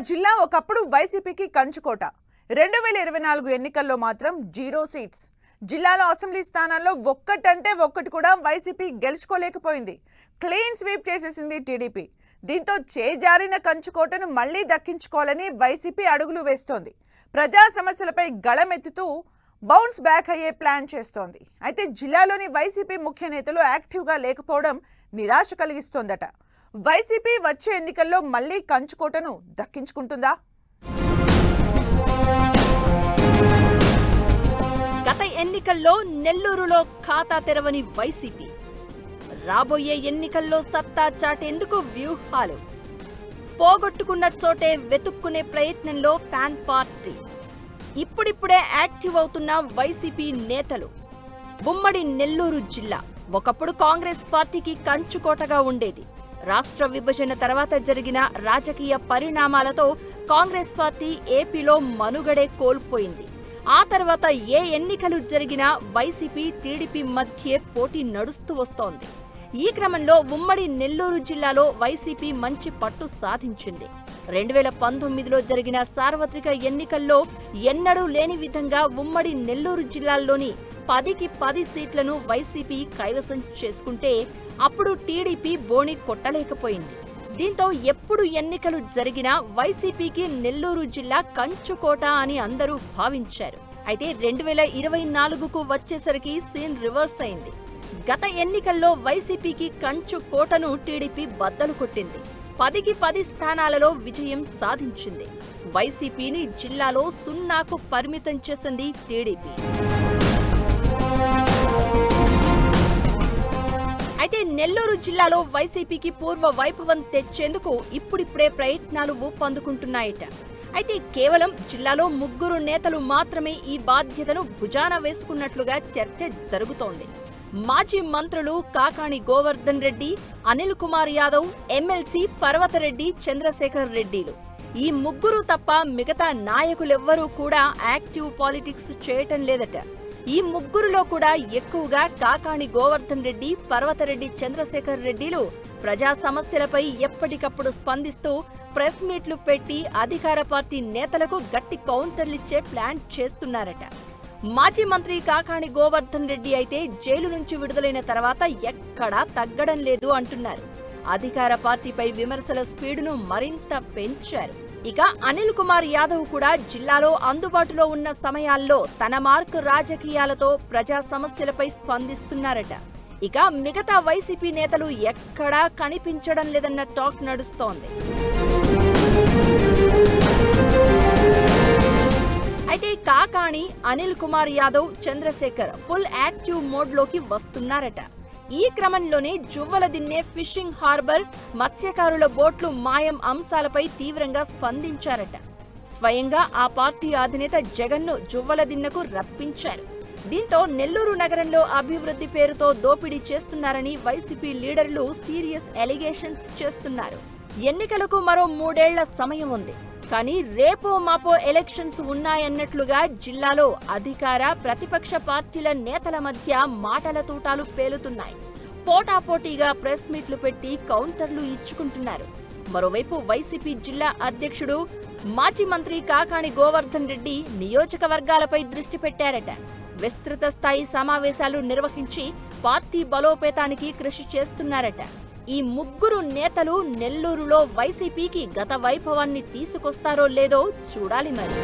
జిల్లా ఒకప్పుడు వైసీపీకి కంచుకోట. 2024 ఎన్నికల్లో మాత్రం 0 సీట్స్. జిల్లాలో అసెంబ్లీ స్థానాల్లో ఒక్కటంటే ఒక్కటి కూడా వైసీపీ గెలుచుకోలేకపోయింది. క్లీన్ స్వీప్ చేసేసింది టీడీపీ. దీంతో చేజారిన కంచుకోటను మళ్లీ దక్కించుకోవాలని వైసీపీ అడుగులు వేస్తోంది. ప్రజా సమస్యలపై గళమెత్తుతూ బౌన్స్ బ్యాక్ అయ్యే ప్లాన్ చేస్తోంది. అయితే జిల్లాలోని వైసీపీ ముఖ్య నేతలు యాక్టివ్గా లేకపోవడం నిరాశ కలిగిస్తోందట. వైసీపీ వచ్చే ఎన్నికల్లో మళ్లీ కంచుకోటను దక్కించుకుంటుందా? గత ఎన్నికల్లో నెల్లూరులో ఖాతా తెరవని వైసీపీ రాబోయే ఎన్నికల్లో సత్తా చాటేందుకు వ్యూహాలు. పోగొట్టుకున్న చోటే వెతుక్కునే ప్రయత్నంలో ఫ్యాన్ పార్టీ. ఇప్పుడిప్పుడే యాక్టివ్ అవుతున్న వైసీపీ నేతలు. ఉమ్మడి నెల్లూరు జిల్లా ఒకప్పుడు కాంగ్రెస్ పార్టీకి కంచుకోటగా ఉండేది. రాష్ట్ర విభజన తర్వాత జరిగిన రాజకీయ పరిణామాలతో కాంగ్రెస్ పార్టీ ఏపీలో మనుగడే కోల్పోయింది. ఆ తర్వాత ఏ ఎన్నికలు జరిగినా వైసీపీ టీడీపీ మధ్య పోటీ నడుస్తూ వస్తోంది. ఈ క్రమంలో ఉమ్మడి నెల్లూరు జిల్లాలో వైసీపీ మంచి పట్టు సాధించింది. 2019లో జరిగిన సార్వత్రిక ఎన్నికల్లో ఎన్నడూ లేని విధంగా ఉమ్మడి నెల్లూరు జిల్లాల్లోని 10కి 10 సీట్లను వైసీపీ కైవసం చేసుకుంటే అప్పుడు టీడీపీ బోణి కొట్టలేకపోయింది. దీంతో ఎప్పుడు ఎన్నికలు జరిగినా వైసీపీకి నెల్లూరు జిల్లా కంచుకోట అని అందరూ భావించారు. అయితే 2024కు వచ్చేసరికి సీన్ రివర్స్ అయింది. గత ఎన్నికల్లో వైసీపీకి కంచుకోటను టీడీపీ బద్దలు కొట్టింది. 10కి 10 స్థానాలలో విజయం సాధించింది. వైసీపీని జిల్లాలో 0కు పరిమితం చేసింది టీడీపీ. అయితే నెల్లూరు జిల్లాలో వైసీపీకి పూర్వ వైభవం తెచ్చేందుకు ఇప్పుడిప్పుడే ప్రయత్నాలు ఊపందుకుంటున్నాయట. అయితే కేవలం జిల్లాలో 3 నేతలు మాత్రమే ఈ బాధ్యతను భుజాన వేసుకున్నట్లుగా చర్చ జరుగుతోంది. మాజీ మంత్రులు కాకాణి గోవర్ధన్ రెడ్డి, అనిల్ కుమార్ యాదవ్, ఎమ్మెల్సీ పర్వతరెడ్డి చంద్రశేఖర్ రెడ్డిలు. ఈ 3 తప్ప మిగతా నాయకులెవ్వరూ కూడా యాక్టివ్ పాలిటిక్స్ చేయటం లేదట. ఈ 3లో కూడా ఎక్కువగా కాకాణి గోవర్ధన్ రెడ్డి, పర్వతరెడ్డి చంద్రశేఖర్ రెడ్డిలు ప్రజా సమస్యలపై ఎప్పటికప్పుడు స్పందిస్తూ ప్రెస్ మీట్లు పెట్టి అధికార పార్టీ నేతలకు గట్టి కౌంటర్లిచ్చే ప్లాన్ చేస్తున్నారట. మాజీ మంత్రి కాకాణి గోవర్ధన్ రెడ్డి అయితే జైలు నుంచి విడుదలైన తర్వాత ఎక్కడా తగ్గడం లేదు అంటున్నారు. అధికార పార్టీపై విమర్శల స్పీడును మరింత పెంచారు. ఇక అనిల్ కుమార్ యాదవ్ కూడా జిల్లాలో అందుబాటులో ఉన్న సమయాల్లో తన మార్కు రాజకీయాలతో ప్రజా సమస్యలపై స్పందిస్తున్నారట. ఇక మిగతా వైసీపీ నేతలు ఎక్కడా కనిపించడం లేదన్న టాక్ నడుస్తోంది. అయితే కాకాణి, అనిల్ కుమార్ యాదవ్, చంద్రశేఖర్ ఫుల్ యాక్టివ్ మోడ్లోకి వస్తున్నారట. ఈ క్రమంలోనే జువ్వలదిన్నె ఫిషింగ్ హార్బర్, మత్స్యకారుల బోట్లు మాయం అంశాలపై తీవ్రంగా స్పందించారట. స్వయంగా ఆ పార్టీ అధినేత జగన్ను జువ్వలదిన్నెకు రప్పించారు. దీంతో నెల్లూరు నగరంలో అభివృద్ధి పేరుతో దోపిడీ చేస్తున్నారని వైసీపీ లీడర్లు సీరియస్ ఎలిగేషన్స్ చేస్తున్నారు. ఎన్నికలకు మరో 3 ఏళ్ల సమయం ఉంది. కానీ రేపో మాపో ఎలక్షన్స్ ఉన్నాయన్నట్లుగా జిల్లాలో అధికార ప్రతిపక్ష పార్టీల నేతల మధ్య మాటల తూటాలు పేలుతున్నాయి. పోటాపోటీగా ప్రెస్ మీట్లు పెట్టి కౌంటర్లు ఇచ్చుకుంటున్నారు. మరోవైపు వైసీపీ జిల్లా అధ్యక్షుడు మాజీ మంత్రి కాకాణి గోవర్ధన్ రెడ్డి నియోజకవర్గాలపై దృష్టి పెట్టారట. విస్తృత స్థాయి సమావేశాలు నిర్వహించి పార్టీ బలోపేతానికి కృషి చేస్తున్నారట. ఈ 3 నేతలు నెల్లూరులో వైసీపీకి గత వైభవాన్ని తీసుకొస్తారో లేదో చూడాలి మరి.